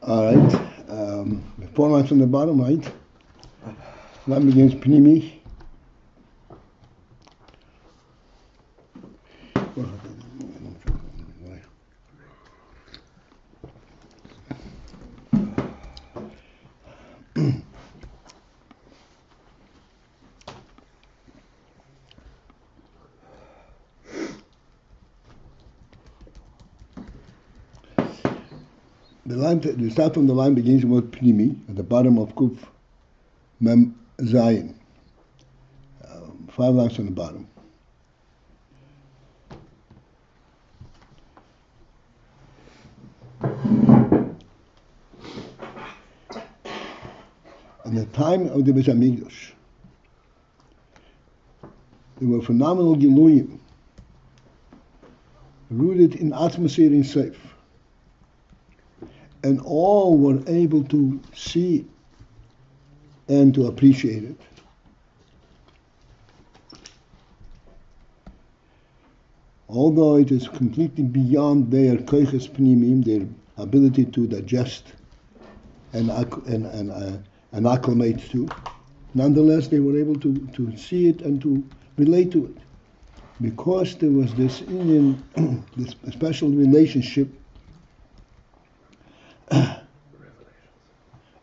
All right. The 4 lines from the bottom, right? Line begins pnimi. The start from the line begins with pnimi at the bottom of kuf mem zayin. 5 lines from the bottom. In the time of the Beis Hamikdash, there were phenomenal giluyim rooted in atmosphere in Seif. And all were able to see and to appreciate it. Although it is completely beyond their koiches pnimim, their ability to digest and acclimate to, nonetheless they were able to see it and to relate to it. Because there was this this special relationship,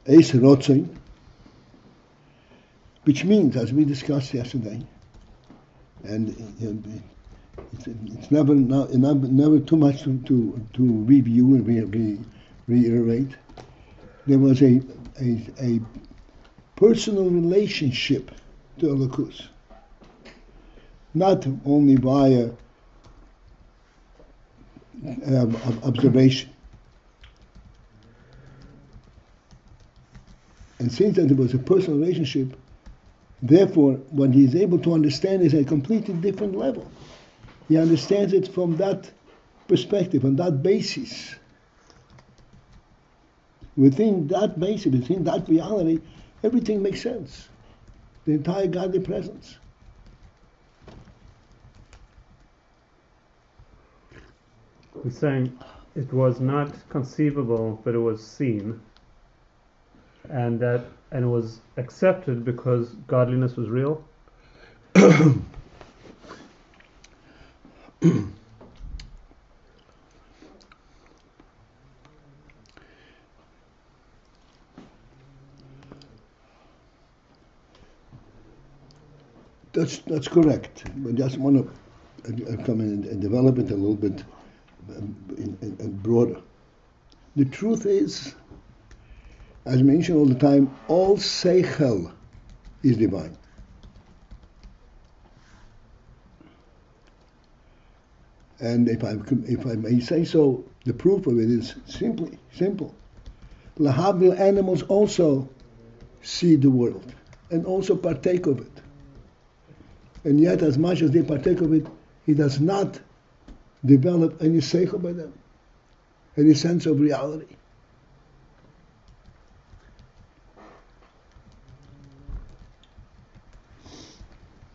Eis Rotzein, which means, as we discussed yesterday, and it's never too much to review and reiterate. There was a personal relationship to Elokus, not only via observation. And since that there was a personal relationship, therefore, what he is able to understand is a completely different level. He understands it from that perspective, on that basis. Within that basis, within that reality, everything makes sense. The entire godly presence. He's saying it was not conceivable, but it was seen. And it was accepted because godliness was real. That's correct. But I just want to come in and develop it a little bit broader. The truth is, as mentioned all the time, all sechel is divine. And if I may say so, the proof of it is simple. Lahavdil, animals also see the world and also partake of it. And yet, as much as they partake of it, he does not develop any seichel by them, any sense of reality.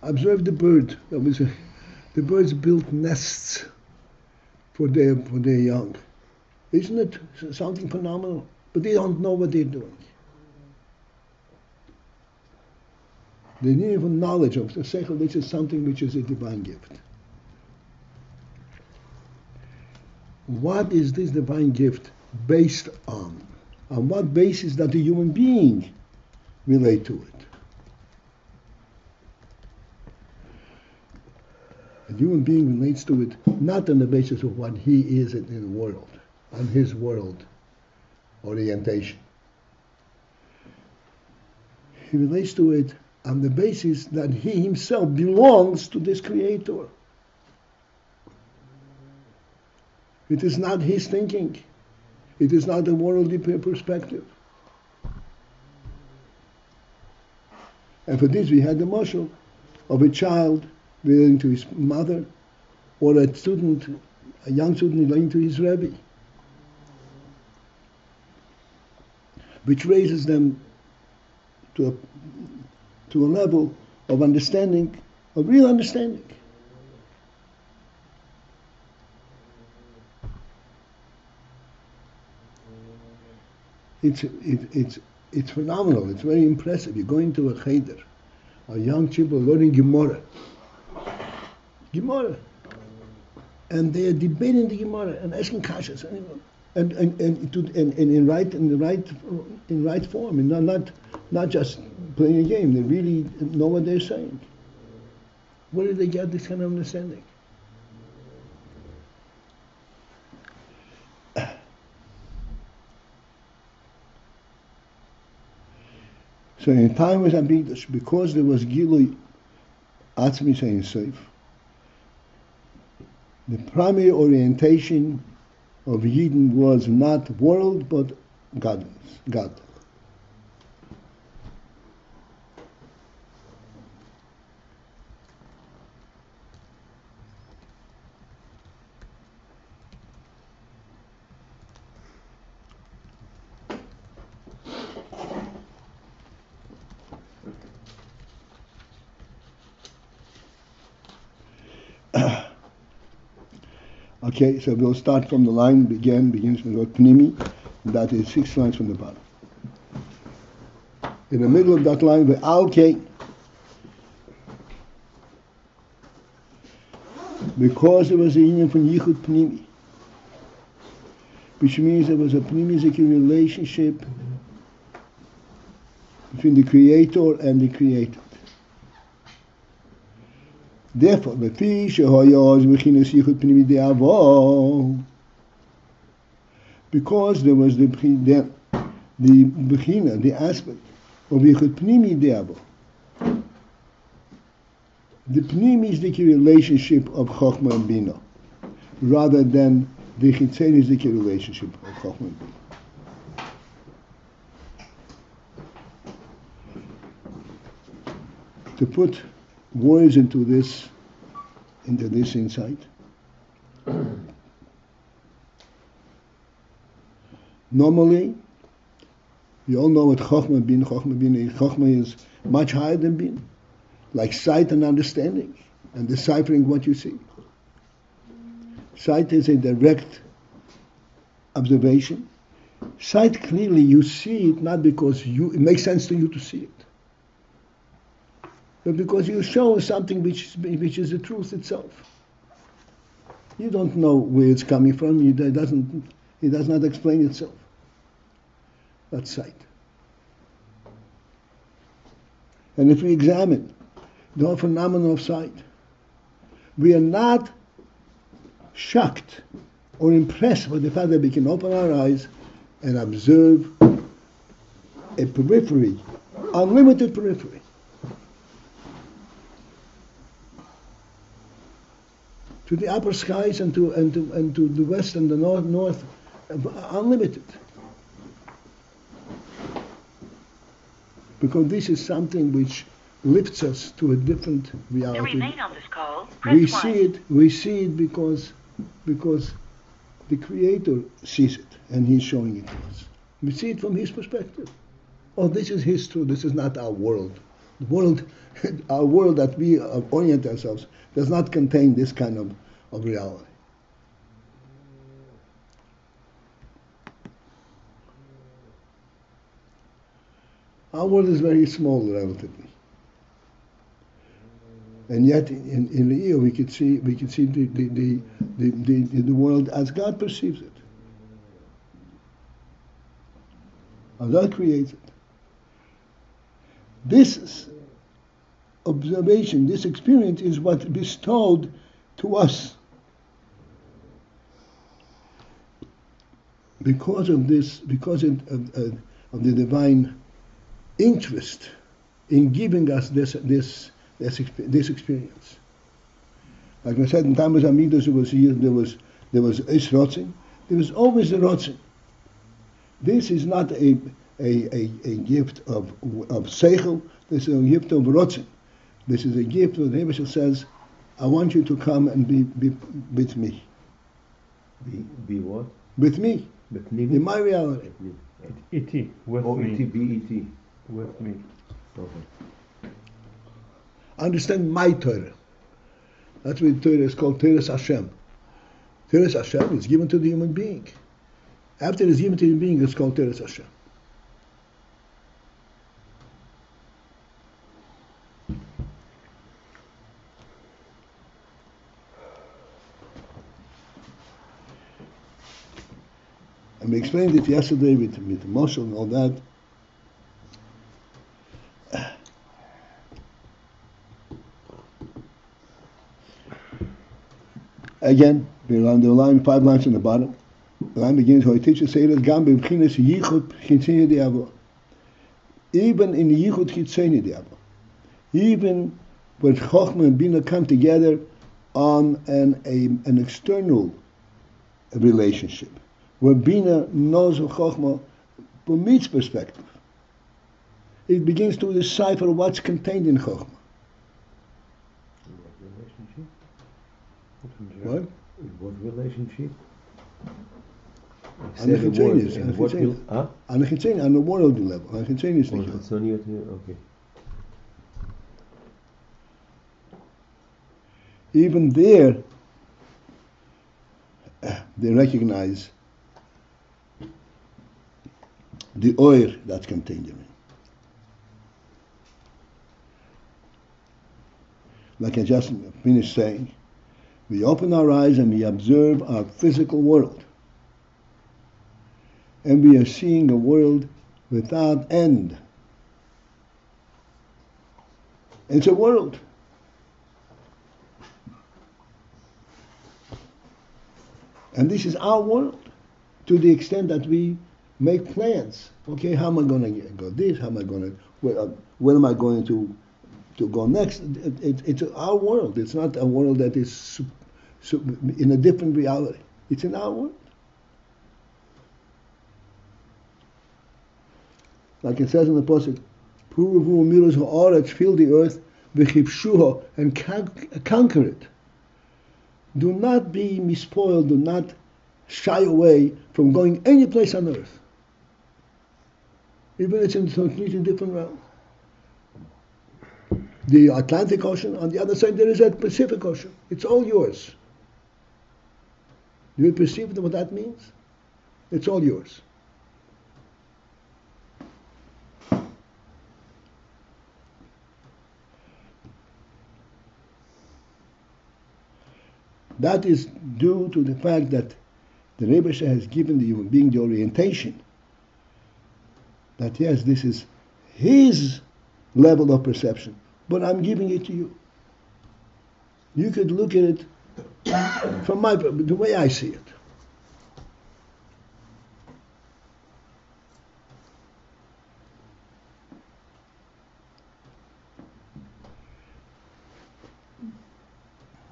Observe the bird. The birds build nests for their young. Isn't it something phenomenal? But they don't know what they're doing. They need even knowledge of the sechel, which is something which is a divine gift. What is this divine gift based on? On what basis does the human being relate to it? A human being relates to it not on the basis of what he is in the world, on his world orientation. He relates to it on the basis that he himself belongs to this Creator. It is not his thinking. It is not a worldly perspective. And for this we had the mashal of a child relating to his mother, or a young student relating to his REBBE, which raises them to a level of understanding, of real understanding. it's phenomenal. It's very impressive. You go into a cheder, a young people learning Gemara, and they are debating the Gemara and asking kashas, and in right form, and not just playing a game. They really know what they're saying. Where did they get this kind of understanding? So in time with Abigdash, because there was Gilui Atzmi Ein Sof, the primary orientation of Yidden was not world but godliness, God. Okay, so we'll start from the line begins with the word pnimi, that is 6 lines from the bottom. In the middle of that line, the okay, because there was a union from yichud pnimi, which means there was a pnimizik relationship between the creator and the created. Therefore, because there was the bechina, the aspect of yichud pnimi de'avo. The pnimi is the relationship of chokhmah and bina, rather than the chitzeni is the relationship of chokhmah and bina. To put words into this insight. Normally, you all know what Chokhmah bin. Chokhmah is much higher than bin, like sight and understanding, and deciphering what you see. Sight is a direct observation. Sight clearly, you see it not because it makes sense to you to see it, but because you show something which is the truth itself. You don't know where it's coming from. It does not explain itself. That's sight. And if we examine the whole phenomenon of sight, we are not shocked or impressed by the fact that we can open our eyes and observe a periphery, unlimited periphery. To the upper skies and to the west and the north, unlimited. Because this is something which lifts us to a different reality. To remain on this call, press 1. We see it because the Creator sees it and He's showing it to us. We see it from His perspective. Oh, this is His truth. This is not our world. Our world that we orient ourselves does not contain this kind of reality. Our world is very small relatively, and yet in the ear we can see the world as God perceives it, as God creates it. This observation, this experience is what bestowed to us. Because of this, because of the divine interest in giving us this experience. Like I said, in time of Amidas, there was Ish Rotzin. There was always a Rotzin. This is not a gift of sechel. This is a gift of Rotzin. This is a gift where the Rebbe says, I want you to come and be with me. Be what? With me. In my reality. E.T. with me. E.T. B.E.T. With me. Okay. Understand my Torah. That's what Torah is called, Torah's Hashem. Torah's Hashem is given to the human being. After it's given to the human being, it's called Torah's Hashem. And we explained it yesterday with Moshe and all that. Again, we're on the line, 5 lines on the bottom. The line begins, how teacher say that Gam b'chinas yichud chitzeni diavo. Even in yichud chitzeni diavo, even when Chochmah and Bina come together on an external relationship, where Bina knows Chochmah from its perspective, it begins to decipher what's contained in Chochmah. What? What relationship? On the Chitzenius, on the world level, on the Chitzenius level. Okay. Even there, they recognize the oil that's contained in it. Like I just finished saying, we open our eyes and we observe our physical world. And we are seeing a world without end. It's a world. And this is our world, to the extent that we make plans. Okay, how am I going to go this? How am I going to, where am I going to go next? It's our world. It's not a world that is in a different reality. It's in our world. Like it says in the Pasuk, Puruvu milos ha'aretz, fill the earth, v'chipshuha, and conquer it. Do not be mispoiled, do not shy away from going any place on earth. Even if it's in a completely different realm. The Atlantic Ocean, on the other side there is a Pacific Ocean. It's all yours. Do you perceive what that means? It's all yours. That is due to the fact that the Rebbe has given the human being the orientation that yes, this is his level of perception, but I'm giving it to you. You could look at it from the way I see it.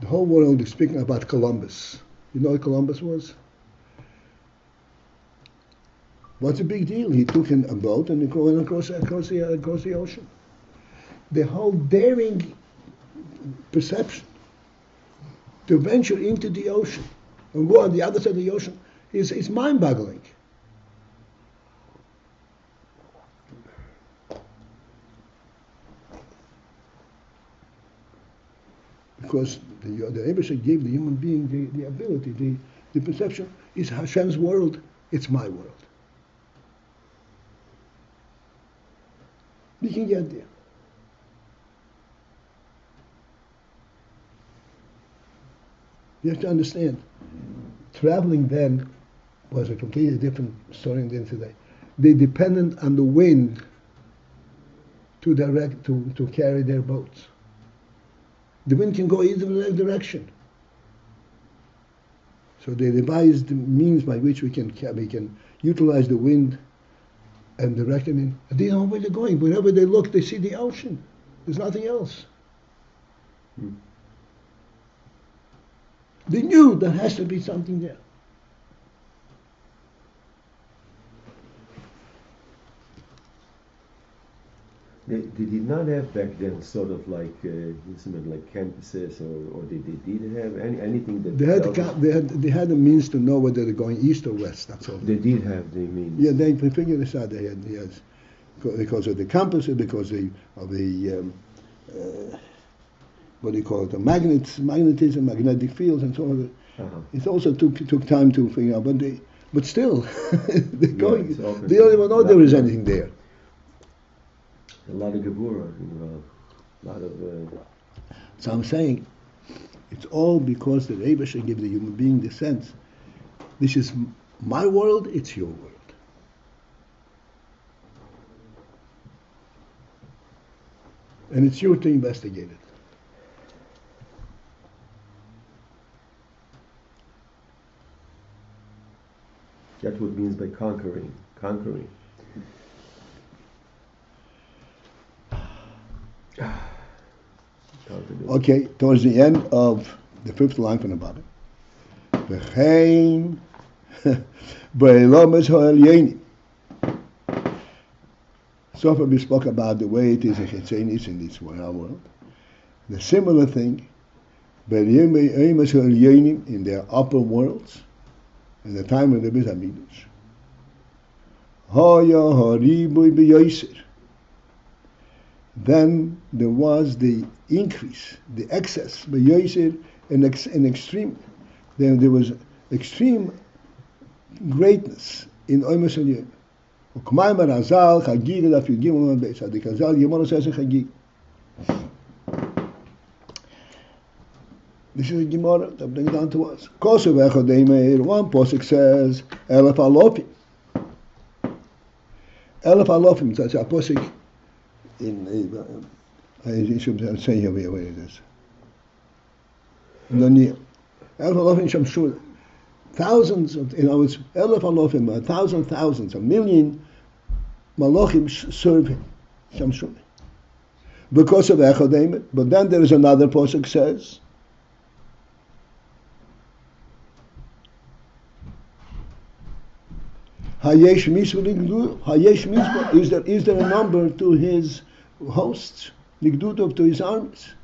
The whole world is speaking about Columbus. You know what Columbus was? What's the big deal? He took a boat and he went across the ocean. The whole daring perception to venture into the ocean and go on the other side of the ocean is mind-boggling. Because the Rebbe gave the human being the ability, the perception is Hashem's world, it's my world. We can get there. You have to understand, traveling then was a completely different story than today. They depended on the wind to carry their boats. The wind can go either direction. So they devised the means by which we can utilize the wind and direct them in. They know where they're going. Wherever they look, they see the ocean. There's nothing else. They knew there has to be something there. They did not have back then sort of like campuses, or they did have anything that they had the means to know whether they're going east or west. That's all. They did have the means. Yeah, they figured this out. They had, yes, because of the compasses, because of the what do you call it? The magnetism, magnetic fields, and so on. It also took time to figure out, but still, they're going. They don't even know there is anything there. A lot of gevura involved. A lot of. So I'm saying, it's all because the Rebbe should give the human being the sense. This is my world, it's your world. And it's you to investigate it. That's what it means by conquering. Conquering. Okay, towards the end of the fifth line from the bottom. V'chein b'elomes ha'elyonim. So far we spoke about the way it is in Chetzenis in this world. The similar thing, b'elomes ha'elyonim in their upper worlds, in the time of the Beit HaMikdash. Haya hariboy b'yoser. Then there was the increase, the excess, b'yoser, an extreme. Then there was extreme greatness in Oimas Elyon. Ukmayim Razal Chagig Daf Yud Gimel Beis Hadik Razal Yemonu says in Chagig. This is a Gemara that brings it down to us. Kosev Echad Eimeir. One posuk says Elef Alofim. Elef Alofim. That's a posuk in. I should say here where it is. Elef Alofim Shamshul. Thousands of, in other words, Elef Alofim, thousands, a million Malachim serve him. Shamshul. Because of Echad Eimeir. But then there is another posuk says. Hayesh Mitzvah, is there a number to his hosts, Nigdutov, to his armies?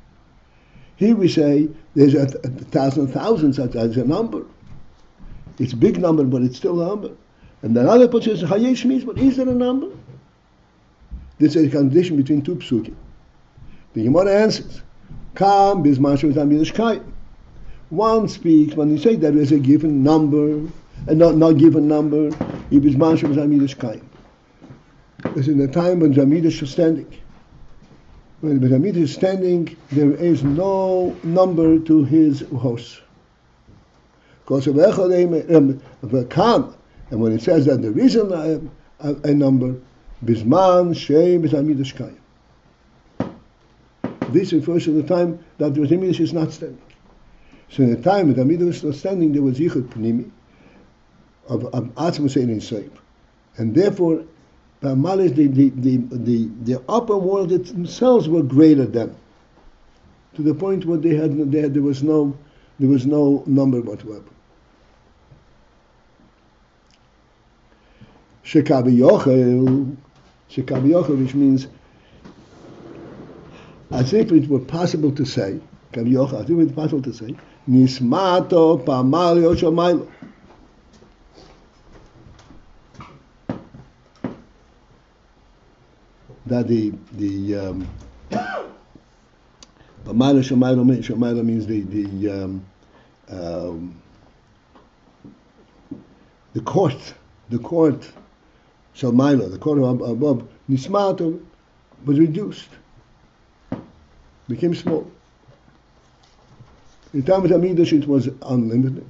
Here we say there's a thousands as a number. It's a big number, but it's still a number. And another part says Hayesh Mitzvah, is there a number? This is a condition between two psukim. The Gemara answers, Kam Bizman Shavtam Yiddishkayim. One speaks when you say there is a given number, and not given number. This is in the time when Zamidish was standing. When Zamidish is standing, there is no number to his hosts. And when it says that there is a number, Bisman Shei Zamidish Kayim. This refers to the time that the Zamidish is not standing. So in the time that Zamidish was standing, there was Yichud Pnimi of Atzma Sein and Seif. And therefore, the upper world themselves were greater than, to the point where there was no number whatsoever. Shekabi Yochel, which means as if it were possible to say, Kabi Yochel, as if it were possible to say, Nismato Pamalio Shomailo. That the Shemaila means the court Shemaila, the court above Nismato was reduced, became small. In time of Hamidash it was unlimited.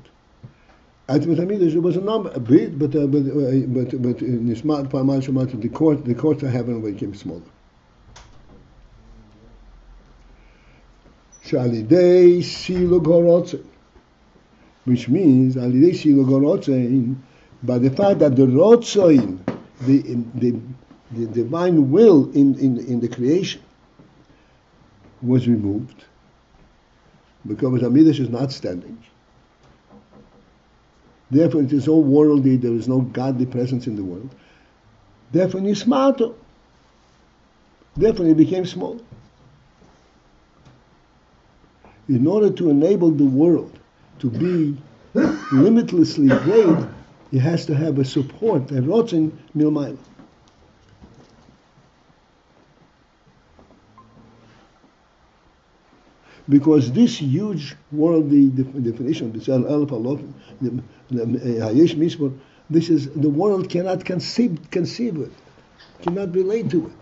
At Hamidash it was a number, a bit, but in Nismat Pamal Shemaila the court of heaven became smaller. Shalidei Silo Gorotze, which means Alidei Silo Gorotze, by the fact that the Rotzoin, the divine will in the creation, was removed, because Hamidash is not standing. Therefore, it is all worldly, there is no godly presence in the world. Therefore, Nismato. Therefore, it became small. In order to enable the world to be limitlessly great, it has to have a support, a rotzen milmayla. Because this huge worldly definition of the Elef Alofim, the Hayesh Mitzvah, this is, the world cannot conceive it, cannot relate to it.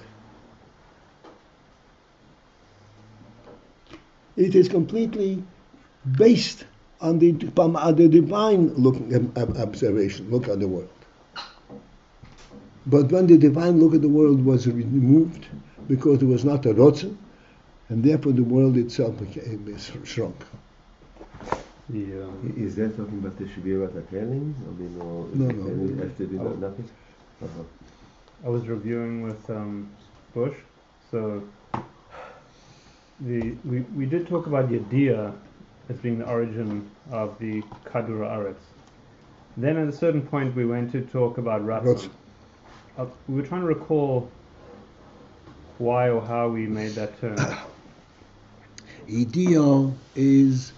It is completely based on the divine observation, look at the world. But when the divine look at the world was removed, because there was not a rotzen, and therefore the world itself shrunk. Yeah. Is that talking about the Shvira Tateling? I mean, or No. after nothing? Uh-huh. I was reviewing with Bush, so we did talk about Yediyah as being the origin of the Kadur Aretz. Then at a certain point we went to talk about Ratzon. We were trying to recall why or how we made that term. Idea is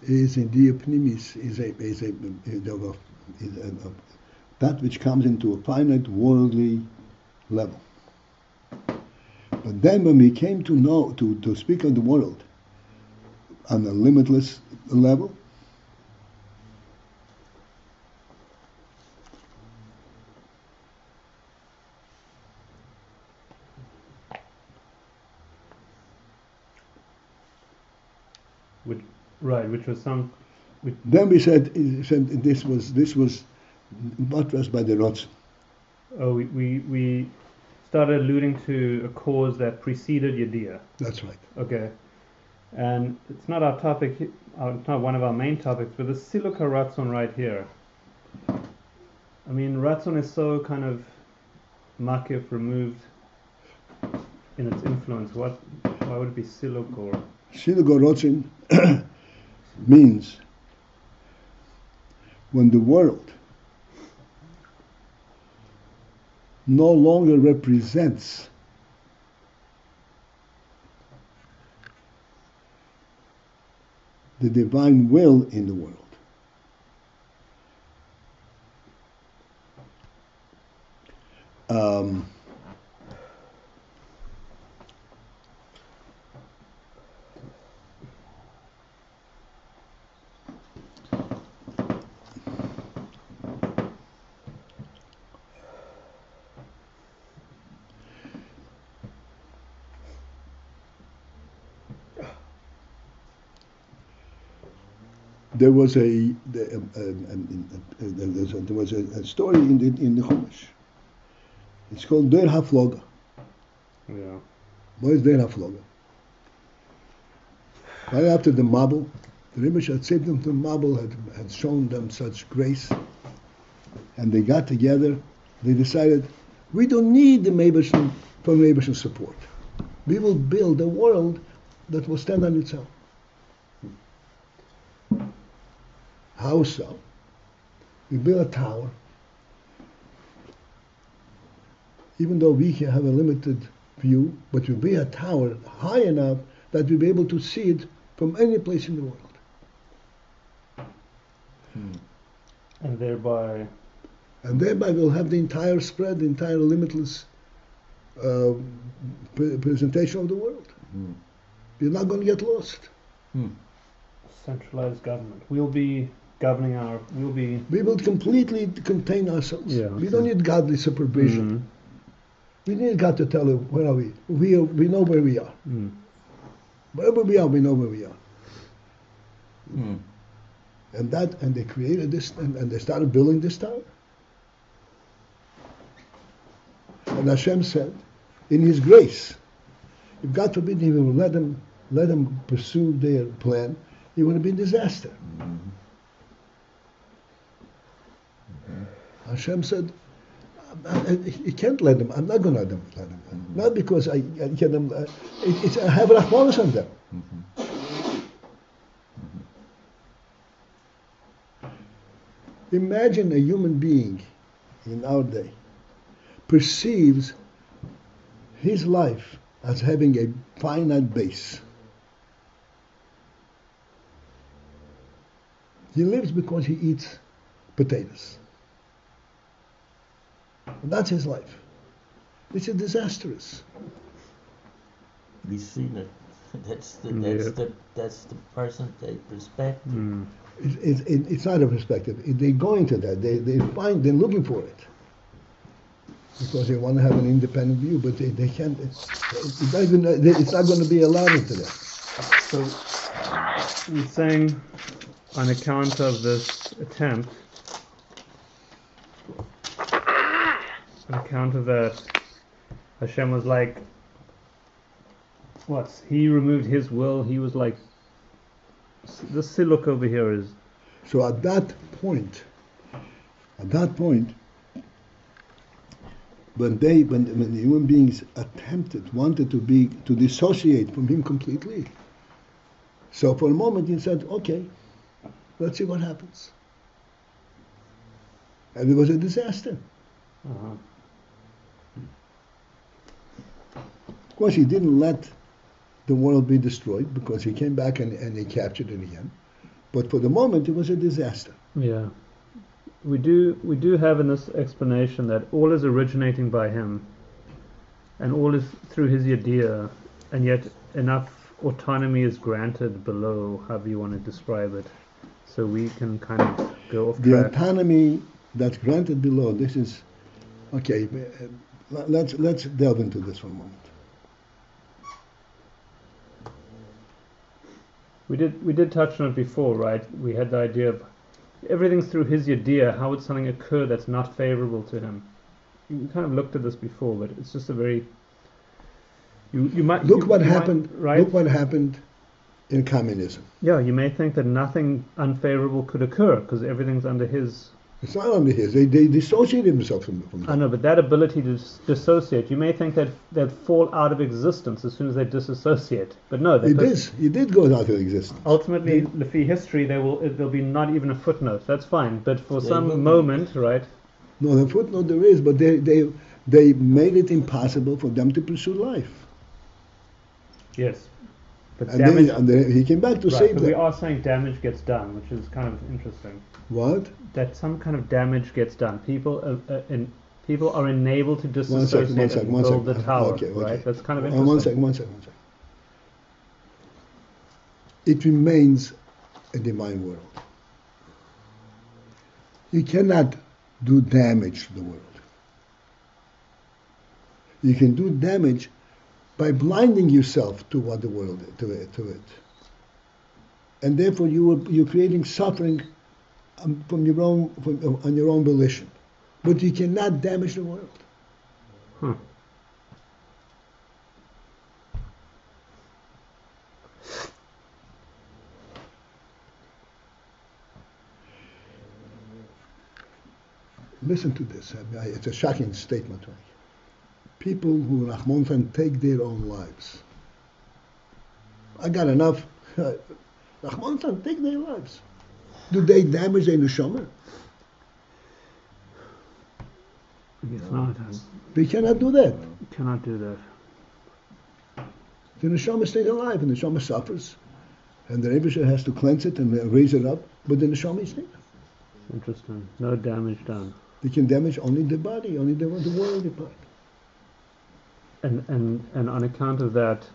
idea pnimis, is that which comes into a finite worldly level. But then when we came to know, to speak of the world on a limitless level, which was some. Then we said this was buttressed by the Rotz. Oh, we started alluding to a cause that preceded Yediyah. That's right. Okay, and it's not our topic. It's not one of our main topics, but the Siluka Ratzon right here. I mean, Ratzon is so kind of makif, removed in its influence. Why would it be Siluk or? Siluk or Rotzin means when the world no longer represents the divine will in the world. There was a story in the Chumash. It's called Der Hafloga. Yeah. What is Der Hafloga? Right after the Mabul, the Rebbe had saved them from Mabul, had shown them such grace, and they got together. They decided, we don't need the Meibash's support. We will build a world that will stand on its own. How so? We build a tower. Even though we have a limited view, but we build a tower high enough that we'll be able to see it from any place in the world. And thereby we'll have the entire spread, the entire limitless presentation of the world. We're not going to get lost. Centralized government. We'll be governing We will completely contain ourselves. Yeah, we don't need godly supervision. We need God to tell us where are we. We know where we are. Wherever we are, we know where we are. And they created this, and they started building this tower. And Hashem said, in His grace, if God forbid He will let them pursue their plan, it would have been disaster. Hashem said, "You can't let them. I'm not going to let them. Not because I get them. I have rachmanos on them." Imagine a human being in our day perceives his life as having a finite base. He lives because he eats potatoes. And that's his life. This is disastrous. We see that that's the present day perspective. It's not a perspective. They go into that. They're looking for it because they want to have an independent view, but they can't. It's not going to be allowed into them. So we're saying on account of this attempt, on account of that, Hashem was like, what? He removed his will. He was like, this siluk over here is. So at that point, when the human beings wanted to dissociate from him completely. So for a moment he said, okay, let's see what happens. And it was a disaster. Uh-huh. Of course, he didn't let the world be destroyed because he came back and he captured it again. But for the moment, it was a disaster. Yeah. We do have in this explanation that all is originating by him and all is through his idea, and yet enough autonomy is granted below, however you want to describe it, so we can kind of go off the track. Autonomy that's granted below, this is, okay, let's delve into this for a moment. We did touch on it before, right? We had the idea of everything's through his idea. How would something occur that's not favorable to him? You kind of looked at this before, but it's just a very Look what happened in communism. Yeah, you may think that nothing unfavorable could occur because everything's under his. It's not under his. They dissociated themselves from that. I know, but that ability to dissociate, you may think that they'd fall out of existence as soon as they disassociate. But no, It did go out of existence. Ultimately, Lefi history, there'll be not even a footnote. That's fine. But for some moment, right? No, the footnote there is, but they made it impossible for them to pursue life. Yes. But he came back to right, save but them. we are saying damage gets done, which is kind of interesting. What? That some kind of damage gets done. People are enabled to disassociate and build the tower. Okay. Right? That's kind of interesting. One second. It remains a divine world. You cannot do damage to the world. You can do damage by blinding yourself to what the world to it, and therefore you're creating suffering on your own volition. But you cannot damage the world. Listen to this. It's a shocking statement, right? People who Rahman take their own lives. I got enough. Rahman take their lives. Do they damage their neshama? Yes, no. They cannot do that. Cannot do that. The neshama stays alive, and the neshama suffers, and the Rebbe has to cleanse it and raise it up. But the neshama is there. Interesting. No damage done. They can damage only the body, only the worldly part. And on account of that,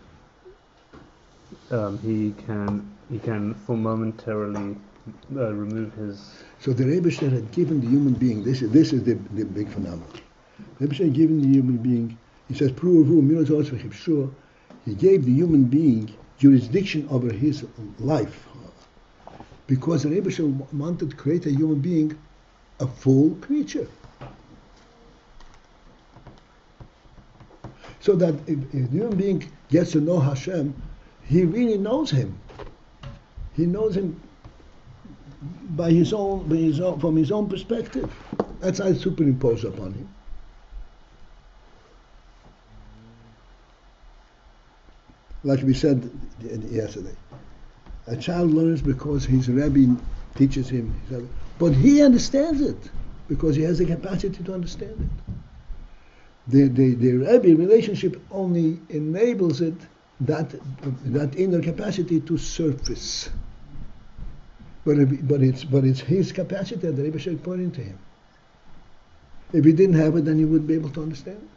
he can for momentarily remove his. So the Rebbe had given the human being. This is the big phenomenon. The Rebbe had given the human being. He says, he gave the human being jurisdiction over his life, because the Rebbe wanted to create a human being, a full creature. So that if a human being gets to know Hashem, he really knows Him. He knows Him from his own perspective. That's how it's superimposed upon him. Like we said yesterday, a child learns because his Rebbe teaches him, but he understands it because he has the capacity to understand it. The Rebbe relationship only enables it, that inner capacity to surface. But it's his capacity that the Rebbe should put into him. If he didn't have it, then he wouldn't be able to understand it.